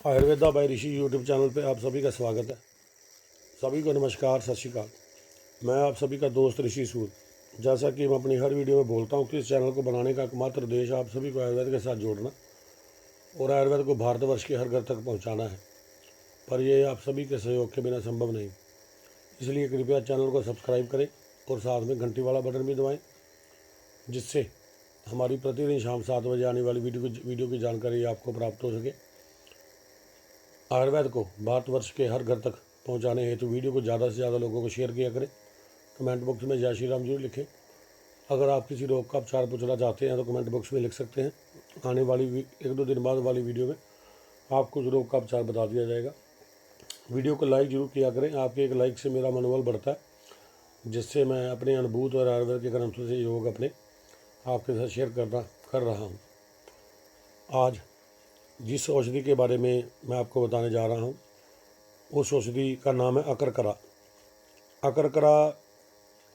Ayurveda bye ऋषि YouTube channel पे आप सभी का स्वागत है। सभी को नमस्कार, सत श्री अकाल। मैं आप सभी का दोस्त ऋषि सूद। जैसा कि मैं अपनी हर वीडियो में बोलता हूँ कि इस चैनल को बनाने का एकमात्र उद्देश्य आप सभी को आयुर्वेद के साथ जोड़ना और आयुर्वेद को भारतवर्ष के हर घर तक पहुँचाना है, पर यह आप सभी के सहयोग के बिना संभव नहीं। इसलिए कृपया चैनल को सब्सक्राइब करें और साथ में घंटी वाला बटन भी दबाएँ, जिससे हमारी प्रतिदिन शाम 7 बजे आने वाली वीडियो की जानकारी आपको प्राप्त हो सके। आयुर्वेद को भारतवर्ष के हर घर तक पहुंचाने हेतु वीडियो को ज़्यादा से ज़्यादा लोगों को शेयर किया करें। कमेंट बॉक्स में जय श्री राम जरूर लिखें। अगर आप किसी रोग का उपचार पूछना चाहते हैं तो कमेंट बॉक्स में लिख सकते हैं। आने वाली 1-2 दिन बाद वाली वीडियो में आपको उस रोग का उपचार बता दिया जाएगा। वीडियो को लाइक जरूर किया करें। आपके एक लाइक से मेरा मनोबल बढ़ता है, जिससे मैं अपने अनुभूत और आयुर्वेद के ग्रंथों से योग अपने आपके साथ शेयर कर रहा हूँ। आज जिस औषधि के बारे में मैं आपको बताने जा रहा हूँ, उस औषधि का नाम है अकरकरा। अकरकरा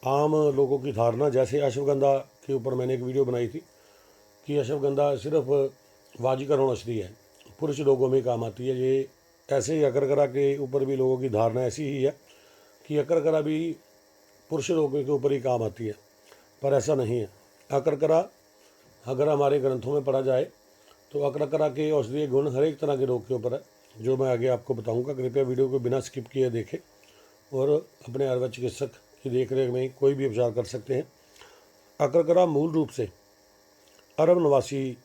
आम लोगों की धारणा, जैसे अश्वगंधा के ऊपर मैंने एक वीडियो बनाई थी कि अश्वगंधा सिर्फ वाजीकरण औषधि है, पुरुष रोगों में काम आती है। ये ऐसे ही अकरकरा के ऊपर भी लोगों की धारणा ऐसी ही है कि अकरकरा भी पुरुष रोगों के ऊपर ही काम आती है, पर ऐसा नहीं है। अकरकरा अगर हमारे ग्रंथों में पढ़ा जाए तो अकरकरा के औषधीय गुण हर एक तरह के रोग के ऊपर है, जो मैं आगे आपको बताऊंगा। कृपया वीडियो को बिना स्किप किए देखें और अपने आयुर्वेद चिकित्सक की देखरेख में कोई भी उपचार कर सकते हैं। अकरकरा मूल रूप से अरब निवासी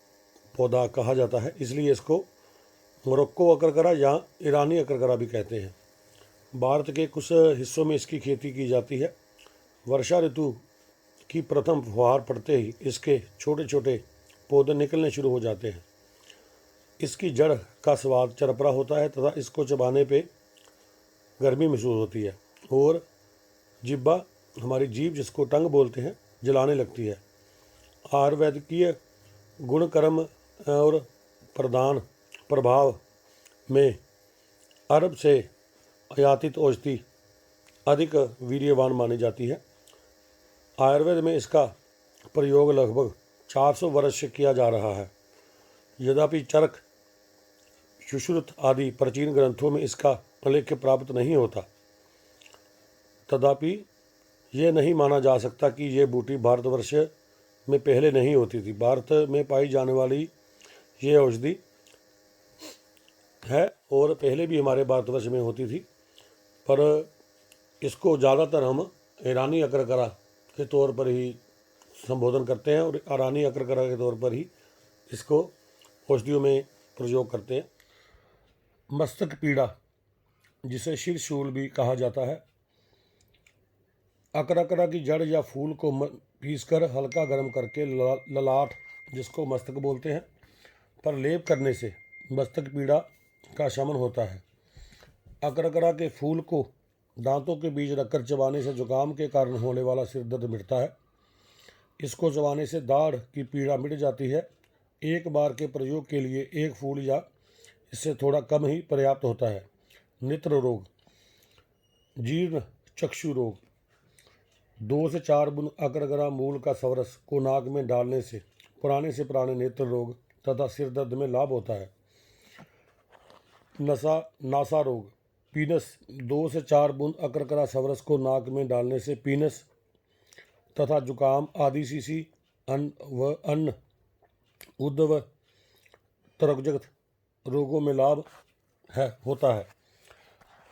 पौधा कहा जाता है, इसलिए इसको मोरक्को अकरकरा या ईरानी अकरकरा भी कहते हैं। भारत के कुछ हिस्सों में इसकी खेती की जाती है। वर्षा ऋतु की प्रथम फुहार पड़ते ही इसके छोटे छोटे पौधे निकलने शुरू हो जाते हैं। इसकी जड़ का स्वाद चरपरा होता है तथा इसको चबाने पे गर्मी महसूस होती है और जिब्बा, हमारी जीभ जिसको टंग बोलते हैं, जलाने लगती है। आयुर्वेदकीय गुण कर्म और प्रदान प्रभाव में अरब से आयातित औषधि अधिक वीर्यवान मानी जाती है। आयुर्वेद में इसका प्रयोग लगभग 400 वर्ष से किया जा रहा है। यद्यपि चरक, सुश्रुत आदि प्राचीन ग्रंथों में इसका उल्लेख प्राप्त नहीं होता, तथापि यह नहीं माना जा सकता कि यह बूटी भारतवर्ष में पहले नहीं होती थी। भारत में पाई जाने वाली यह औषधि है और पहले भी हमारे भारतवर्ष में होती थी, पर इसको ज़्यादातर हम ईरानी अकरकरा के तौर पर ही संबोधन करते हैं और ईरानी अकरकरा के तौर पर ही इसको औषधियों में प्रयोग करते हैं। मस्तक पीड़ा, जिसे शीर्षशूल भी कहा जाता है, अकरकरा की जड़ या फूल को पीसकर हल्का गर्म करके ललाट, जिसको मस्तक बोलते हैं, पर लेप करने से मस्तक पीड़ा का शमन होता है। अकरकरा के फूल को दांतों के बीच रखकर चबाने से जुकाम के कारण होने वाला सिर दर्द मिटता है। इसको चबाने से दाढ़ की पीड़ा मिट जाती है। एक बार के प्रयोग के लिए एक फूल या इससे थोड़ा कम ही पर्याप्त होता है। नेत्र रोग, जीर्ण चक्षु रोग, 2 से 4 बूंद अकरकरा मूल का सवरस को नाक में डालने से पुराने नेत्र रोग तथा सिर दर्द में लाभ होता है। नासा रोग, पीनस, 2 से 4 बूंद अकरकरा सवरस को नाक में डालने से पीनस तथा जुकाम आदि सीसी, अन्न उद्व तरकजगत रोगों में लाभ होता है।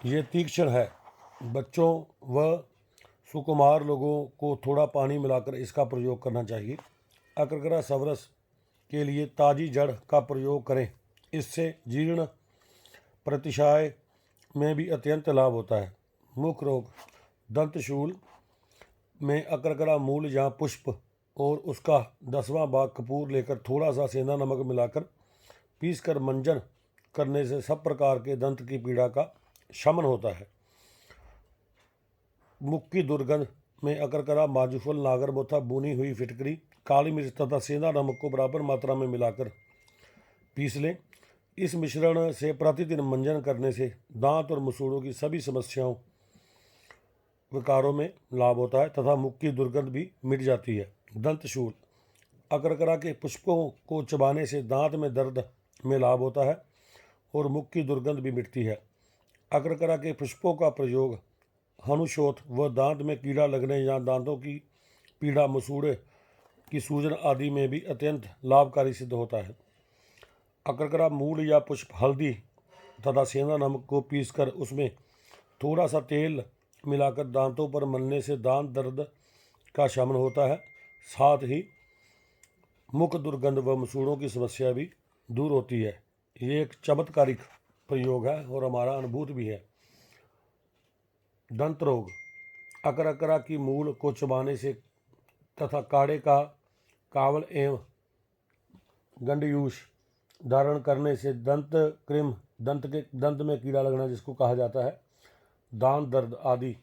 ये तीक्ष्ण है। बच्चों व सुकुमार लोगों को थोड़ा पानी मिलाकर इसका प्रयोग करना चाहिए। अकरकरा सवरस के लिए ताज़ी जड़ का प्रयोग करें, इससे जीर्ण प्रतिशाय में भी अत्यंत लाभ होता है। मुख रोग, दंतशूल में अकरकरा मूल या पुष्प और उसका 10वां भाग कपूर लेकर थोड़ा सा सेंधा नमक मिलाकर पीसकर मंजन करने से सब प्रकार के दंत की पीड़ा का शमन होता है। मुख की दुर्गंध में अकरकरा, माजूफल, नागरमोथा, बुनी हुई फिटकरी, काली मिर्च तथा सेंधा नमक को बराबर मात्रा में मिलाकर पीस लें। इस मिश्रण से प्रतिदिन मंजन करने से दांत और मसूड़ों की सभी समस्याओं विकारों में लाभ होता है तथा मुख की दुर्गंध भी मिट जाती है। दंतशूल, अकरकरा के पुष्पों को चबाने से दांत में दर्द में लाभ होता है और मुख की दुर्गंध भी मिटती है। अकरकरा के पुष्पों का प्रयोग हनुशोथ व दांत में कीड़ा लगने या दांतों की पीड़ा, मसूड़े की सूजन आदि में भी अत्यंत लाभकारी सिद्ध होता है। अकरकरा मूल या पुष्प हल्दी तथा सेंधा नमक को पीसकर उसमें थोड़ा सा तेल मिलाकर दांतों पर मलने से दांत दर्द का शमन होता है। साथ ही मुख दुर्गंध व मसूड़ों की समस्या भी दूर होती है। ये एक चमत्कारिक प्रयोग है और हमारा अनुभूत भी है। दंत रोग। अकरकरा की मूल को चबाने से तथा काढ़े का कावल एवं गंडयूष धारण करने से दंत कृम, दंत में कीड़ा लगना जिसको कहा जाता है, दांत दर्द आदि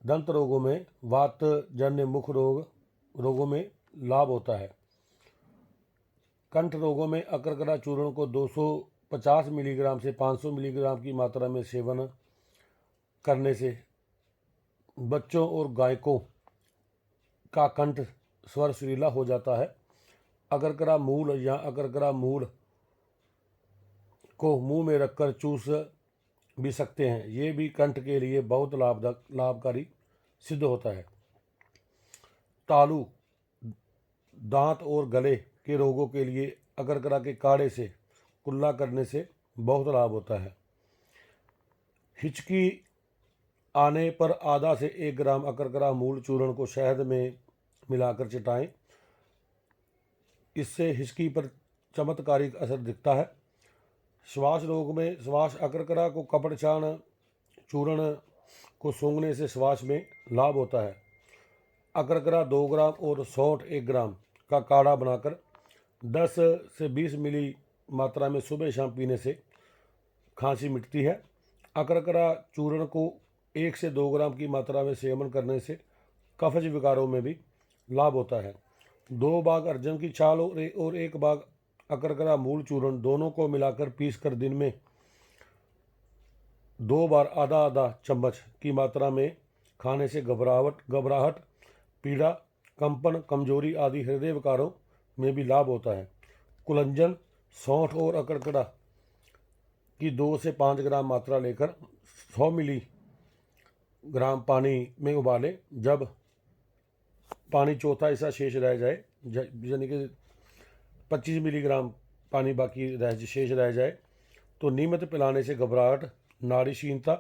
दंत रोगों में, वात जन्य मुख रोगों में लाभ होता है। कंठ रोगों में अकरकरा चूर्ण को 250 मिलीग्राम से 500 मिलीग्राम की मात्रा में सेवन करने से बच्चों और गायकों का कंठ स्वर सुरीला हो जाता है। अकरकरा मूल या अकरकरा मूल को मुंह में रखकर चूस भी सकते हैं। ये भी कंठ के लिए बहुत लाभकारी सिद्ध होता है। तालू, दांत और गले के रोगों के लिए अकरकरा के काढ़े से कुल्ला करने से बहुत लाभ होता है। हिचकी आने पर आधा से 1 ग्राम अकरकरा मूल चूर्ण को शहद में मिलाकर चटाएं। इससे हिचकी पर चमत्कारिक असर दिखता है। श्वास रोग में श्वास अकरकरा को कपड़चाण चूर्ण को सूंघने से श्वास में लाभ होता है। अकरकरा 2 ग्राम और सौंठ 1 ग्राम का काढ़ा बनाकर 10 से 20 मिली मात्रा में सुबह शाम पीने से खांसी मिटती है। अकरकरा चूर्ण को 1 से 2 ग्राम की मात्रा में सेवन करने से कफज विकारों में भी लाभ होता है। 2 बाग अर्जुन की छाल और 1 बाग अकरकरा मूल चूर्ण दोनों को मिलाकर पीसकर दिन में 2 बार आधा आधा चम्मच की मात्रा में खाने से घबराहट, पीड़ा, कंपन, कमजोरी आदि हृदय विकारों में भी लाभ होता है। कुलंजन, सौंठ और अकरकरा की 2 से 5 ग्राम मात्रा लेकर 100 मिलीग्राम पानी में उबालें। जब पानी चौथा हिस्सा शेष रह जाए, यानी कि 25 मिलीग्राम पानी बाकी शेष रह जाए, तो नियमित पिलाने से घबराहट, नाड़ीहीनता,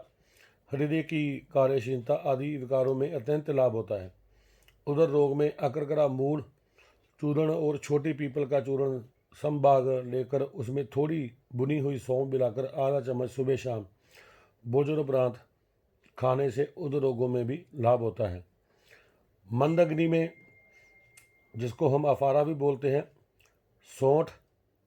हृदय की कार्यशीलता आदि विकारों में अत्यंत लाभ होता है। उदर रोग में अकरकरा मूल चूर्ण और छोटी पीपल का चूर्ण समभाग लेकर उसमें थोड़ी भुनी हुई सौंफ मिलाकर आधा चम्मच सुबह शाम भोजन उपरांत खाने से उदर रोगों में भी लाभ होता है। मंद अग्नि में, जिसको हम अफारा भी बोलते हैं, सौंठ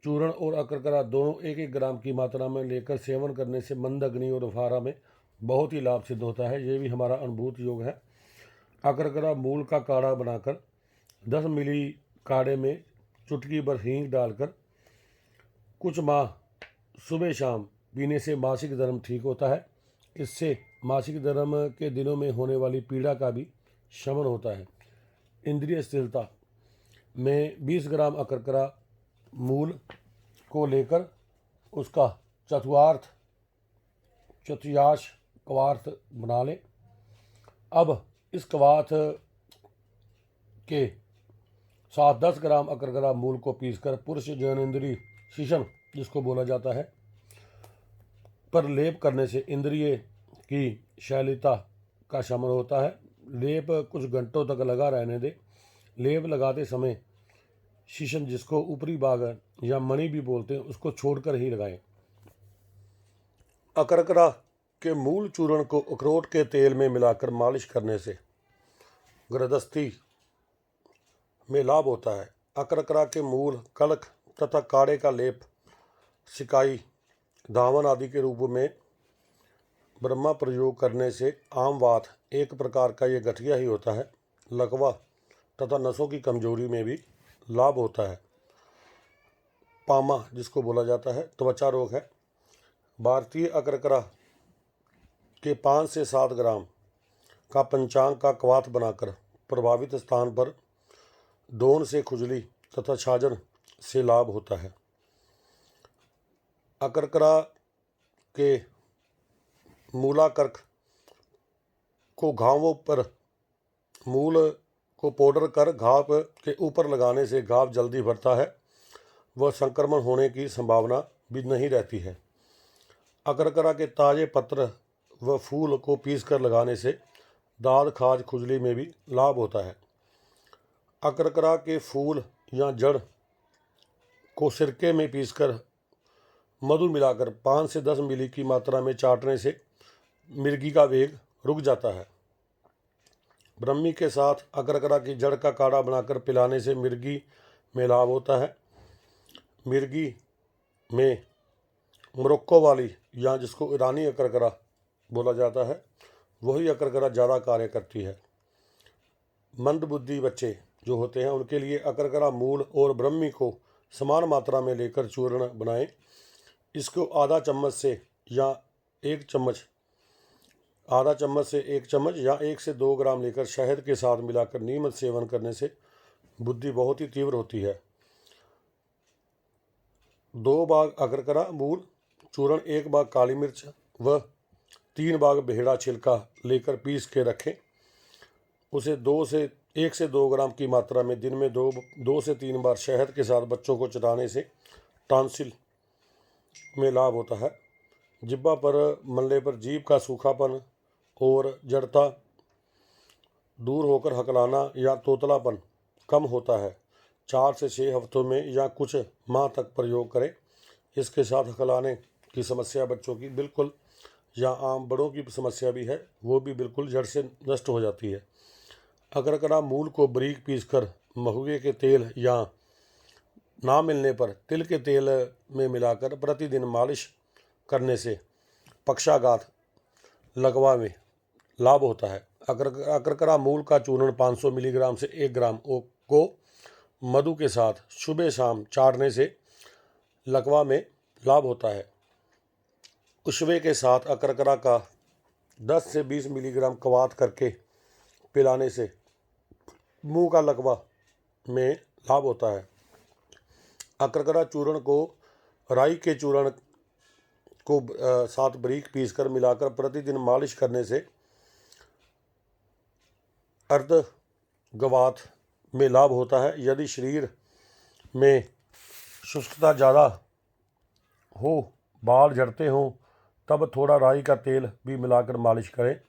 चूर्ण और अकरकरा दोनों 1-1 ग्राम की मात्रा में लेकर सेवन करने से मंद अग्नि और अफारा में बहुत ही लाभ सिद्ध होता है। ये भी हमारा अनुभूत योग है। अकरकरा मूल का काढ़ा बनाकर 10 मिली काढ़े में चुटकी भर हींग डालकर कुछ माह सुबह शाम पीने से मासिक धर्म ठीक होता है। इससे मासिक धर्म के दिनों में होने वाली पीड़ा का भी शमन होता है। इंद्रिय स्थिरता में 20 ग्राम अकरकरा मूल को लेकर उसका चतुर्थांश कवार्थ बना लें। अब इस कवाथ के साथ 10 ग्राम अकरकरा मूल को पीसकर पुरुष जननेंद्रिय शीशन, जिसको बोला जाता है, पर लेप करने से इंद्रिय की शैलिता का शमन होता है। लेप कुछ घंटों तक लगा रहने दें। लेप लगाते समय शीशन, जिसको ऊपरी भाग या मणि भी बोलते हैं, उसको छोड़कर ही लगाएं। अकरकरा के मूल चूर्ण को अखरोट के तेल में मिलाकर मालिश करने से ग्रदस्थी में लाभ होता है। अकरकरा के मूल, कलक तथा काढ़े का लेप सिकाई, धावन आदि के रूप में ब्रह्मा प्रयोग करने से आम वात, एक प्रकार का ये गठिया ही होता है, लकवा तथा नसों की कमजोरी में भी लाभ होता है। पामा, जिसको बोला जाता है, त्वचा रोग है। भारतीय अकरकरा के 5 से 7 ग्राम का पंचांग का कवाथ बनाकर प्रभावित स्थान पर दोन से खुजली तथा छाजन से लाभ होता है। अकरकरा के मूलाकर्क को घावों पर मूल को पाउडर कर घाव के ऊपर लगाने से घाव जल्दी भरता है व संक्रमण होने की संभावना भी नहीं रहती है। अकरकरा के ताज़े पत्र व फूल को पीसकर लगाने से दाद खाज खुजली में भी लाभ होता है। अकरकरा के फूल या जड़ को सिरके में पीसकर मधु मिलाकर 5 से 10 मिली की मात्रा में चाटने से मिर्गी का वेग रुक जाता है। ब्रह्मी के साथ अकरकरा की जड़ का काढ़ा बनाकर पिलाने से मिर्गी में लाभ होता है। मिर्गी में मोरक्को वाली या जिसको ईरानी अकरकरा बोला जाता है वही अकरकरा ज़्यादा कार्य करती है। मंदबुद्धि बच्चे जो होते हैं उनके लिए अकरकरा मूल और ब्रह्मी को समान मात्रा में लेकर चूर्ण बनाएं। इसको आधा चम्मच से 1 चम्मच या 1 से 2 ग्राम लेकर शहद के साथ मिलाकर नियमित सेवन करने से बुद्धि बहुत ही तीव्र होती है। 2 भाग अकरकरा मूल चूर्ण, 1 भाग काली मिर्च व 3 भाग बेहड़ा छिलका लेकर पीस के रखें। उसे 1 से 2 ग्राम की मात्रा में दिन में 2 से 3 बार शहद के साथ बच्चों को चटाने से टॉन्सिल में लाभ होता है। जिब्बा पर मलने पर जीभ का सूखापन और जड़ता दूर होकर हकलाना या तोतलापन कम होता है। 4 से 6 हफ्तों में या कुछ माह तक प्रयोग करें। इसके साथ हकलाने की समस्या बच्चों की बिल्कुल या आम बड़ों की समस्या भी है वो भी बिल्कुल जड़ से नष्ट हो जाती है। अकरकरा मूल को बारीक पीसकर महुए के तेल या ना मिलने पर तिल के तेल में मिलाकर प्रतिदिन मालिश करने से पक्षाघात लकवा में लाभ होता है। अकरकरा मूल का चूर्ण 500 मिलीग्राम से 1 ग्राम को मधु के साथ सुबह शाम चाटने से लकवा में लाभ होता है। उशवे के साथ अकरकरा का 10 से 20 मिलीग्राम कवात करके पिलाने से मुंह का लकवा में लाभ होता है। अकरकरा चूर्ण को राई के चूर्ण को साथ बारीक पीसकर मिलाकर प्रतिदिन मालिश करने से अर्धगवात में लाभ होता है। यदि शरीर में शुष्कता ज़्यादा हो, बाल झड़ते हों, तब थोड़ा राई का तेल भी मिलाकर मालिश करें।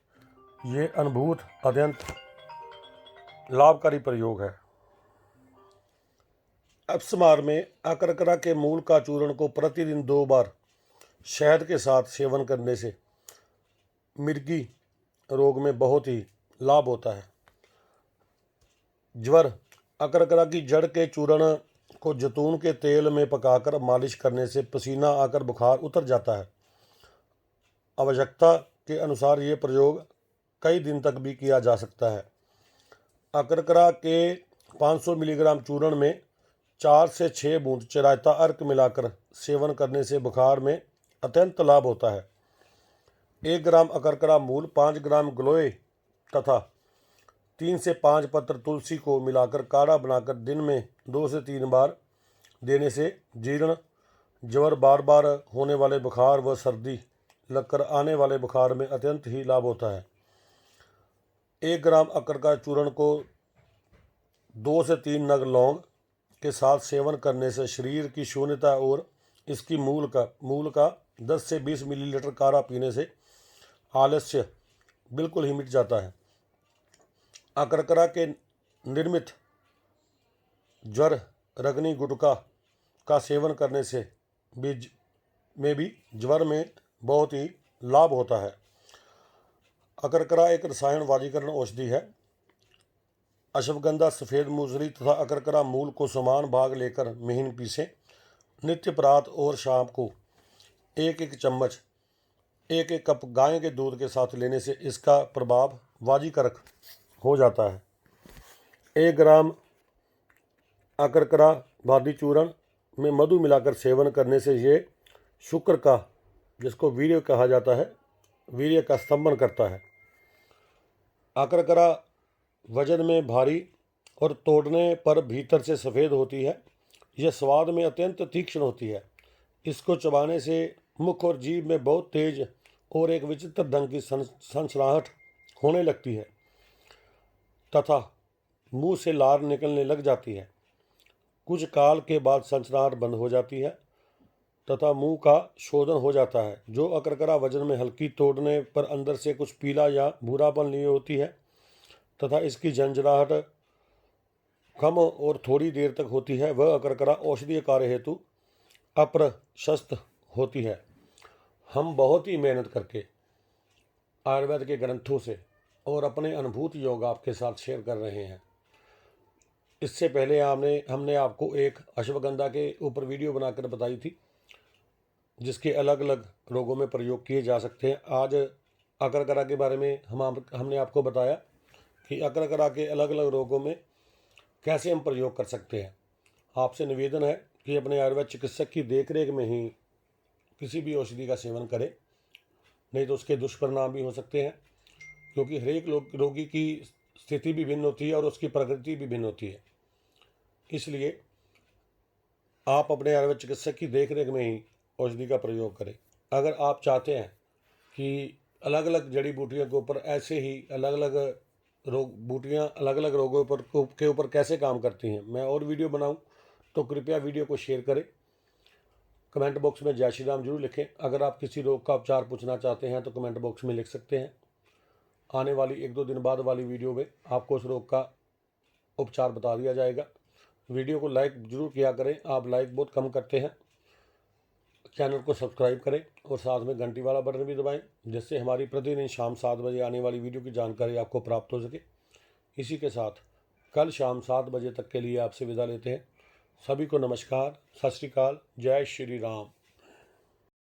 ये अनुभूत अत्यंत लाभकारी प्रयोग है। अपस्मार में अकरकरा के मूल का चूर्ण को प्रतिदिन 2 बार शहद के साथ सेवन करने से मिर्गी रोग में बहुत ही लाभ होता है। ज्वर, अकरकरा की जड़ के चूर्ण को जैतून के तेल में पकाकर मालिश करने से पसीना आकर बुखार उतर जाता है। आवश्यकता के अनुसार ये प्रयोग कई दिन तक भी किया जा सकता है। अकरकरा के 500 मिलीग्राम चूर्ण में 4 से 6 बूंद चिरायता अर्क मिलाकर सेवन करने से बुखार में अत्यंत लाभ होता है। 1 ग्राम अकरकरा मूल, 5 ग्राम गिलोय तथा 3 से 5 पत्र तुलसी को मिलाकर काढ़ा बनाकर दिन में 2 से 3 बार देने से जीर्ण, ज्वर, बार बार होने वाले बुखार व सर्दी लगकर आने वाले बुखार में अत्यंत ही लाभ होता है। 1 ग्राम अकरकरा चूर्ण को 2 से 3 नग लौंग के साथ सेवन करने से शरीर की शून्यता और इसकी मूल का 10 से 20 मिलीलीटर काढ़ा पीने से आलस्य बिल्कुल ही मिट जाता है। अकरकरा के निर्मित ज्वर रगनी गुटका का सेवन करने से भी ज्वर में बहुत ही लाभ होता है। अकरकरा एक रसायन वाजीकरण औषधि है। अश्वगंधा, सफ़ेद मूसली तथा अकरकरा मूल को समान भाग लेकर महीन पीसें। नित्य प्रात और शाम को 1-1 चम्मच 1-1 कप गाय के दूध के साथ लेने से इसका प्रभाव वाजीकारक हो जाता है। 1 ग्राम अकरकरा वादी चूर्ण में मधु मिलाकर सेवन करने से ये शुक्र का, जिसको वीर्य कहा जाता है, वीर्य का स्तंभन करता है। अकरकरा वजन में भारी और तोड़ने पर भीतर से सफ़ेद होती है। यह स्वाद में अत्यंत तीक्ष्ण होती है। इसको चबाने से मुख और जीभ में बहुत तेज और एक विचित्र ढंग की सनसनाहट होने लगती है तथा मुंह से लार निकलने लग जाती है। कुछ काल के बाद सनसनाहट बंद हो जाती है तथा मुंह का शोधन हो जाता है, जो अकरकरा वजन में हल्की तोड़ने पर अंदर से कुछ पीला या भूरापन लिए होती है तथा इसकी झंझनाहट कम और थोड़ी देर तक होती है। वह अकरकरा औषधीय कार्य हेतु अप्रशस्त होती है। हम बहुत ही मेहनत करके आयुर्वेद के ग्रंथों से और अपने अनुभूत योग आपके साथ शेयर कर रहे हैं। इससे पहले हमने आपको एक अश्वगंधा के ऊपर वीडियो बनाकर बताई थी, जिसके अलग अलग रोगों में प्रयोग किए जा सकते हैं। आज अकरकरा के बारे में हमने आपको बताया कि अकरकरा के अलग अलग रोगों में कैसे हम प्रयोग कर सकते हैं। आपसे निवेदन है कि अपने आयुर्वेद चिकित्सक की देखरेख में ही किसी भी औषधि का सेवन करें, नहीं तो उसके दुष्परिणाम भी हो सकते हैं, क्योंकि हरेक रोगी की स्थिति भी भिन्न होती है और उसकी प्रकृति भी भिन्न होती है। इसलिए आप अपने आयुर्वेद चिकित्सक की देखरेख में ही औषधि का प्रयोग करें। अगर आप चाहते हैं कि अलग अलग जड़ी बूटियों के ऊपर ऐसे ही अलग अलग बूटियाँ अलग अलग रोगों के ऊपर कैसे काम करती हैं, मैं और वीडियो बनाऊं, तो कृपया वीडियो को शेयर करें। कमेंट बॉक्स में जय श्री राम जरूर लिखें। अगर आप किसी रोग का उपचार पूछना चाहते हैं तो कमेंट बॉक्स में लिख सकते हैं। आने वाली 1-2 दिन बाद वाली वीडियो में आपको उस रोग का उपचार बता दिया जाएगा। वीडियो को लाइक जरूर किया करें, आप लाइक बहुत कम करते हैं। चैनल को सब्सक्राइब करें और साथ में घंटी वाला बटन भी दबाएं, जिससे हमारी प्रतिदिन शाम 7 बजे आने वाली वीडियो की जानकारी आपको प्राप्त हो सके। इसी के साथ कल शाम 7 बजे तक के लिए आपसे विदा लेते हैं। सभी को नमस्कार, सत श्री अकाल, जय श्री राम।